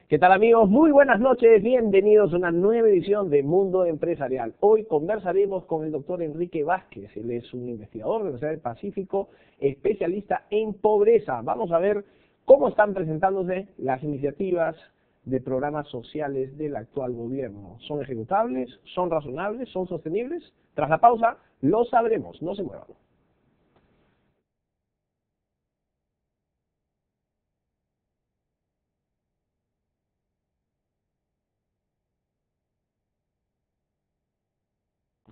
¿Qué tal, amigos? Muy buenas noches, bienvenidos a una nueva edición de Mundo Empresarial. Hoy conversaremos con el doctor Enrique Vázquez. Él es un investigador de la Universidad del Pacífico, especialista en pobreza. Vamos a ver cómo están presentándose las iniciativas de programas sociales del actual gobierno. ¿Son ejecutables? ¿Son razonables? ¿Son sostenibles? Tras la pausa lo sabremos. No se muevan.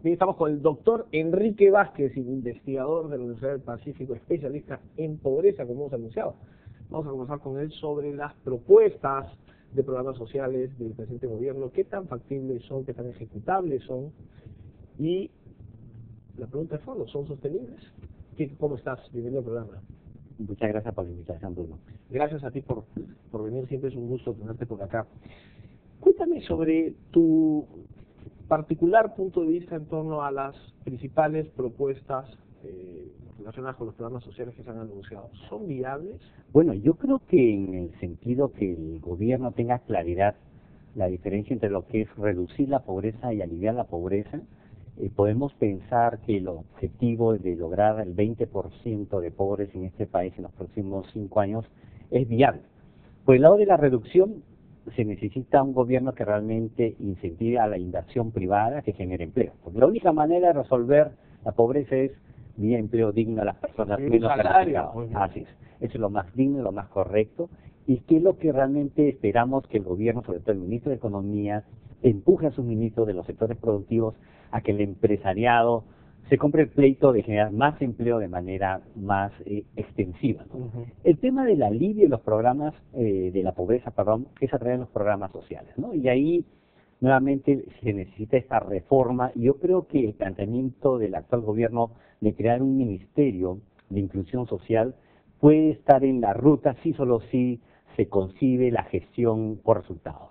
Bien, estamos con el doctor Enrique Vázquez, investigador de la Universidad del Pacífico, especialista en pobreza, como hemos anunciado. Vamos a conversar con él sobre las propuestas de programas sociales del presente gobierno, qué tan factibles son, qué tan ejecutables son, y la pregunta de fondo, ¿son sostenibles? ¿Cómo estás viviendo el programa? Muchas gracias por la invitación, Bruno. Gracias a ti por venir, siempre es un gusto tenerte por acá. Cuéntame sobre tu particular punto de vista en torno a las principales propuestas relacionadas con los programas sociales que se han anunciado. ¿Son viables? Bueno, yo creo que en el sentido que el gobierno tenga claridad la diferencia entre lo que es reducir la pobreza y aliviar la pobreza, podemos pensar que el objetivo de lograr el 20% de pobres en este país en los próximos 5 años es viable. Por el lado de la reducción, se necesita un gobierno que realmente incentive a la inversión privada que genere empleo. Porque la única manera de resolver la pobreza es vía empleo digno a las personas menos calificadas. Así es. Eso es lo más digno, lo más correcto. Y que es lo que realmente esperamos que el gobierno, sobre todo el ministro de Economía, empuje a sus ministros de los sectores productivos a que el empresariado se compre el pleito de generar más empleo de manera más extensiva, ¿no? El tema del alivio de los programas, de la pobreza, es a través de los programas sociales, ¿no? Y ahí nuevamente se necesita esta reforma, y yo creo que el planteamiento del actual gobierno de crear un ministerio de inclusión social puede estar en la ruta solo si se concibe la gestión por resultados.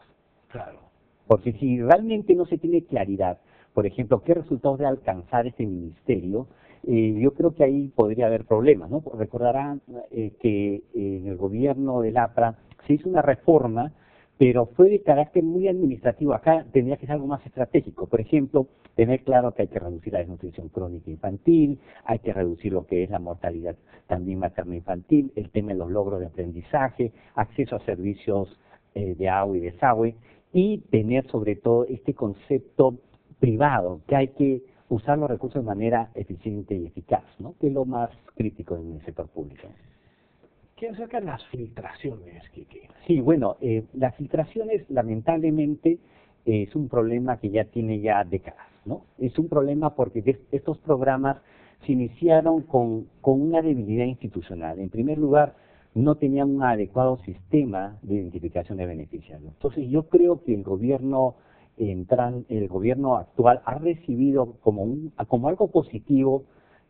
Claro. Porque si realmente no se tiene claridad, por ejemplo, qué resultados debe alcanzar este ministerio, yo creo que ahí podría haber problemas, ¿no? Recordarán que en el gobierno del APRA se hizo una reforma, pero fue de carácter muy administrativo. Acá tendría que ser algo más estratégico. Por ejemplo, tener claro que hay que reducir la desnutrición crónica infantil, hay que reducir lo que es la mortalidad también materno-infantil, el tema de los logros de aprendizaje, acceso a servicios de agua y desagüe, y tener sobre todo este concepto privado, que hay que usar los recursos de manera eficiente y eficaz, ¿no? Que es lo más crítico en el sector público. ¿Qué acerca de las filtraciones, Kike? Sí, bueno, las filtraciones lamentablemente es un problema que ya tiene décadas, ¿no? Es un problema porque estos programas se iniciaron con una debilidad institucional. En primer lugar, no tenían un adecuado sistema de identificación de beneficiarios. Entonces, yo creo que el gobierno actual ha recibido como algo positivo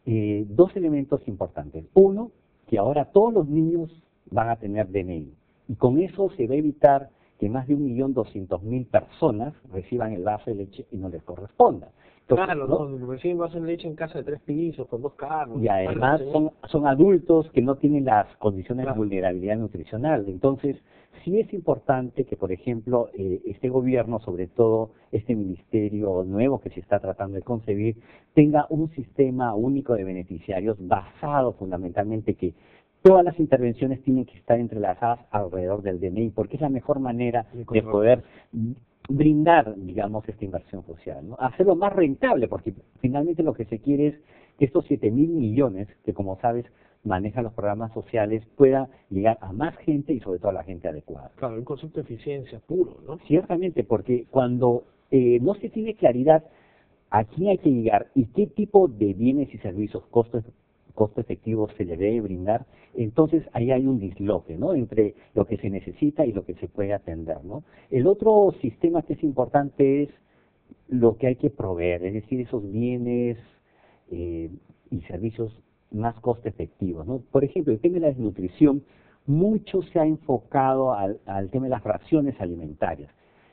dos elementos importantes. Uno, que ahora todos los niños van a tener DNI, y con eso se va a evitar que más de 1.200.000 personas reciban el vaso de leche y no les corresponda. Entonces, claro, ¿no? Reciben vaso de leche en casa de 3 pisos, con 2 carros. Y además son adultos que no tienen las condiciones de vulnerabilidad nutricional. Entonces, sí es importante que, por ejemplo, este gobierno, sobre todo este ministerio nuevo que se está tratando de concebir, tenga un sistema único de beneficiarios basado fundamentalmente que todas las intervenciones tienen que estar entrelazadas alrededor del DNI, porque es la mejor manera de poder brindar, digamos, esta inversión social, ¿no? Hacerlo más rentable, porque finalmente lo que se quiere es que estos 7.000 millones, que como sabes manejan los programas sociales, pueda llegar a más gente y sobre todo a la gente adecuada. Claro, un concepto de eficiencia puro, ¿no? Ciertamente, porque cuando no se tiene claridad a quién hay que llegar y qué tipo de bienes y servicios costo efectivo se le debe brindar, entonces ahí hay un disloque, ¿no? Entre lo que se necesita y lo que se puede atender, ¿no? El otro sistema que es importante es lo que hay que proveer, es decir, esos bienes y servicios más costo efectivos, ¿no? Por ejemplo, el tema de la desnutrición, mucho se ha enfocado al tema de las raciones alimentarias.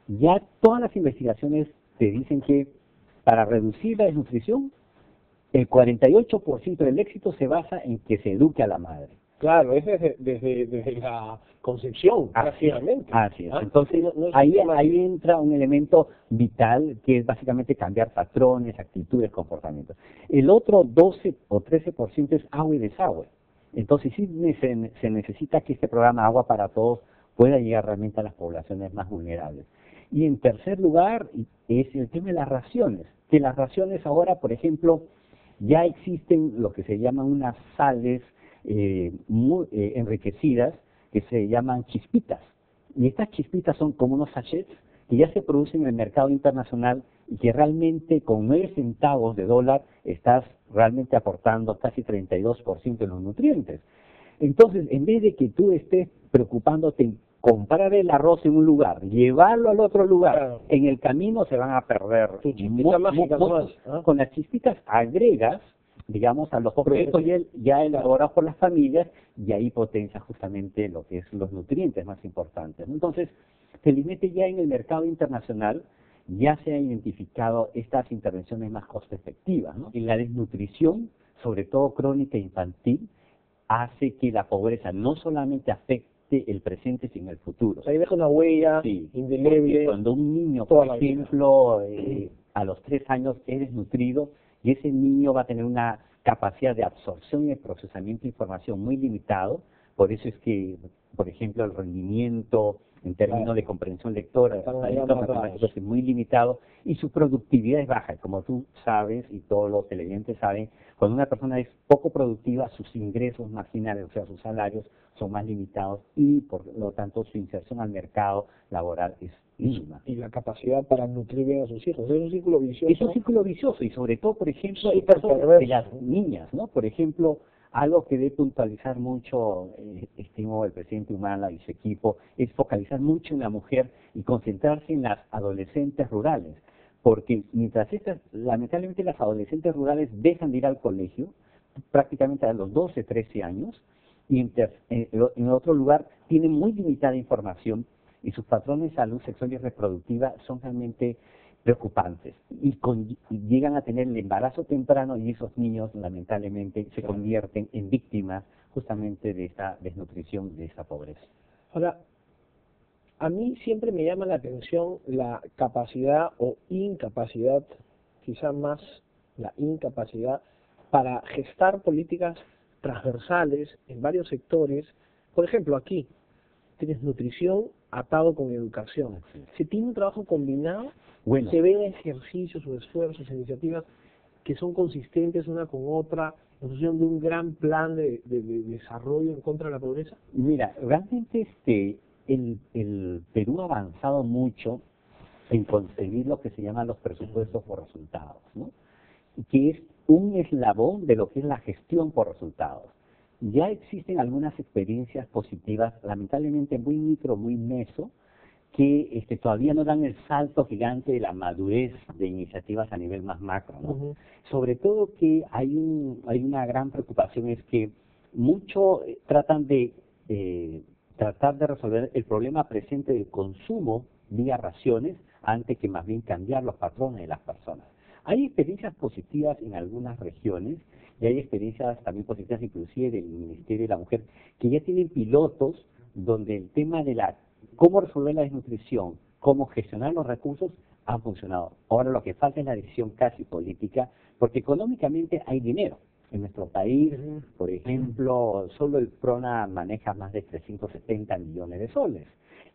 Ya todas las investigaciones te dicen que para reducir la desnutrición, el 48% del éxito se basa en que se eduque a la madre. Claro, es desde la concepción, prácticamente. Así es. ¿Ah? Entonces, No es ahí entra un elemento vital que es básicamente cambiar patrones, actitudes, comportamientos. El otro 12 o 13% es agua y desagüe. Entonces, sí se necesita que este programa Agua para Todos pueda llegar realmente a las poblaciones más vulnerables. Y en tercer lugar, es el tema de las raciones. Que las raciones ahora, por ejemplo, ya existen lo que se llaman unas sales muy enriquecidas que se llaman chispitas. Y estas chispitas son como unos sachets que ya se producen en el mercado internacional y que realmente con 9 centavos de dólar estás realmente aportando casi 32% de los nutrientes. Entonces, en vez de que tú estés preocupándote en comprar el arroz en un lugar, llevarlo al otro lugar, Claro. en el camino se van a perder. Tu chispita mágica nomás, ¿ah? Con las chispitas agregas, digamos, a los proyectos ya elaborados por las familias y ahí potencia justamente lo que es los nutrientes más importantes. Entonces, felizmente ya en el mercado internacional ya se han identificado estas intervenciones más costo efectivas, ¿no? Y la desnutrición, sobre todo crónica e infantil, hace que la pobreza no solamente afecte el presente, sino el futuro. O sea, ahí deja una huella indeleble. Cuando un niño, toda por la vida. ejemplo, a los 3 años es desnutrido, y ese niño va a tener una capacidad de absorción y de procesamiento de información muy limitado. Por eso es que, por ejemplo, el rendimiento en términos de comprensión lectora, es muy limitado y su productividad es baja. Como tú sabes y todos los televidentes saben, cuando una persona es poco productiva, sus ingresos marginales, o sea, sus salarios, son más limitados y, por lo tanto, su inserción al mercado laboral es mínima. Y la capacidad para nutrir bien a sus hijos. Es un círculo vicioso. Es un círculo vicioso y sobre todo, por ejemplo, el Súper caso perverso. de las niñas, ¿no? Por ejemplo, algo que debe puntualizar mucho, estimo el presidente Humala y su equipo, es focalizar mucho en la mujer y concentrarse en las adolescentes rurales. Porque mientras lamentablemente las adolescentes rurales dejan de ir al colegio, prácticamente a los 12, 13 años, y en otro lugar tienen muy limitada información y sus patrones de salud sexual y reproductiva son realmente preocupantes y llegan a tener el embarazo temprano y esos niños lamentablemente se convierten en víctimas justamente de esta desnutrición, de esta pobreza. Ahora, a mí siempre me llama la atención la capacidad o incapacidad, quizá más la incapacidad, para gestar políticas transversales en varios sectores. Por ejemplo, aquí tienes nutrición atado con educación. Se tiene un trabajo combinado, se ven ejercicios o esfuerzos, iniciativas que son consistentes una con otra, en función de un gran plan de desarrollo en contra de la pobreza. Mira, realmente el Perú ha avanzado mucho en conseguir lo que se llaman los presupuestos por resultados, ¿no? Que es un eslabón de lo que es la gestión por resultados. Ya existen algunas experiencias positivas, lamentablemente muy micro, muy meso, que todavía no dan el salto gigante de la madurez de iniciativas a nivel más macro, ¿no? Sobre todo que hay una gran preocupación, es que mucho tratan de tratar de resolver el problema presente del consumo vía raciones antes que más bien cambiar los patrones de las personas. Hay experiencias positivas en algunas regiones y hay experiencias también positivas inclusive del Ministerio de la Mujer que ya tienen pilotos donde el tema de cómo resolver la desnutrición, cómo gestionar los recursos han funcionado. Ahora lo que falta es la decisión casi política, porque económicamente hay dinero. En nuestro país, por ejemplo, solo el PRONA maneja más de 370 millones de soles,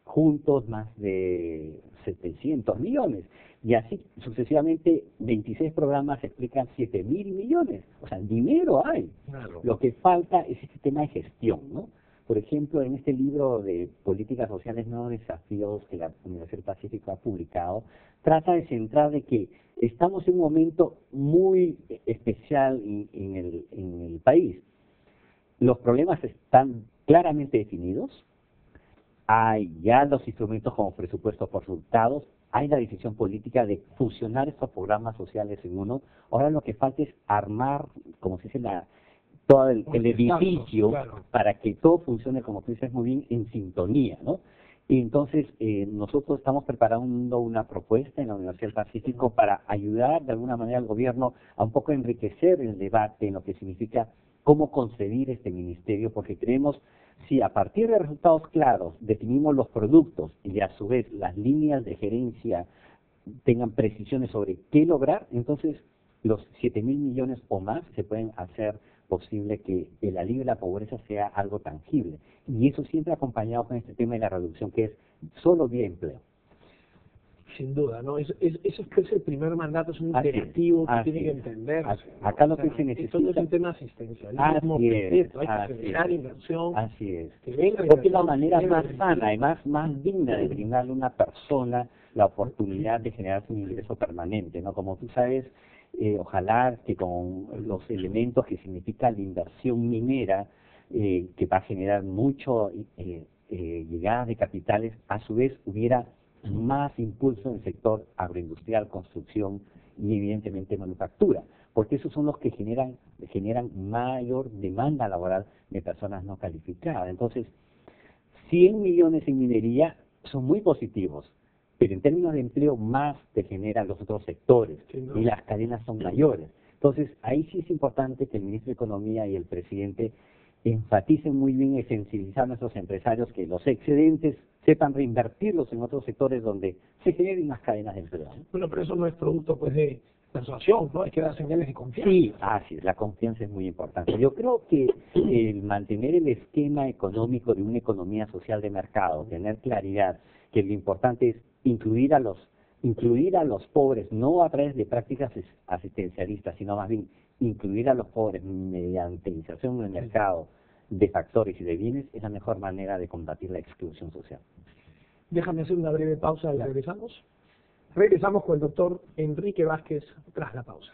juntos más de 700 millones, y así sucesivamente 26 programas explican 7.000 millones. O sea, dinero hay. Claro. Lo que falta es este tema de gestión, ¿no? Por ejemplo, en este libro de Políticas Sociales, Nuevos Desafíos que la Universidad del Pacífico ha publicado, trata de centrar de que estamos en un momento muy especial en el país. Los problemas están claramente definidos, hay ya los instrumentos como presupuesto por resultados, hay la decisión política de fusionar estos programas sociales en uno. Ahora lo que falta es armar, como se dice, todo el edificio, claro, para que todo funcione, como tú dices muy bien, en sintonía, ¿no? Y entonces nosotros estamos preparando una propuesta en la Universidad del Pacífico para ayudar de alguna manera al gobierno a un poco enriquecer el debate en lo que significa cómo concebir este ministerio, porque creemos, si a partir de resultados claros definimos los productos y a su vez las líneas de gerencia tengan precisiones sobre qué lograr, entonces los 7.000 millones o más se pueden hacer posible que el alivio de la pobreza sea algo tangible. Y eso siempre acompañado con este tema de la reducción, que es solo vía empleo. Sin duda, ¿no? Eso es que es el primer mandato, es un imperativo que tiene que entender. Acá lo que se necesita... Esto no es un tema asistencialismo, hay que generar inversión. Así es. Porque es la manera más sana y más digna de brindarle a una persona la oportunidad de generar un ingreso permanente, ¿no? Como tú sabes, ojalá que con los elementos que significa la inversión minera, que va a generar mucho llegada de capitales, a su vez hubiera más impulso en el sector agroindustrial, construcción y evidentemente manufactura, porque esos son los que generan mayor demanda laboral de personas no calificadas. Entonces, 100 millones en minería son muy positivos, pero en términos de empleo más te generan los otros sectores, y las cadenas son mayores. Entonces, ahí sí es importante que el ministro de Economía y el presidente enfaticen muy bien y sensibilizar a nuestros empresarios que los excedentes sepan reinvertirlos en otros sectores donde se generen más cadenas de empleo. Bueno, pero eso no es producto pues de persuasión, ¿no? Hay que dar señales de confianza. Sí, así es, la confianza es muy importante. Yo creo que el mantener el esquema económico de una economía social de mercado, tener claridad que lo importante es incluir a los pobres, no a través de prácticas asistencialistas, sino más bien incluir a los pobres mediante inserción en el mercado de factores y de bienes, es la mejor manera de combatir la exclusión social. Déjame hacer una breve pausa y regresamos. Regresamos con el doctor Enrique Vázquez tras la pausa.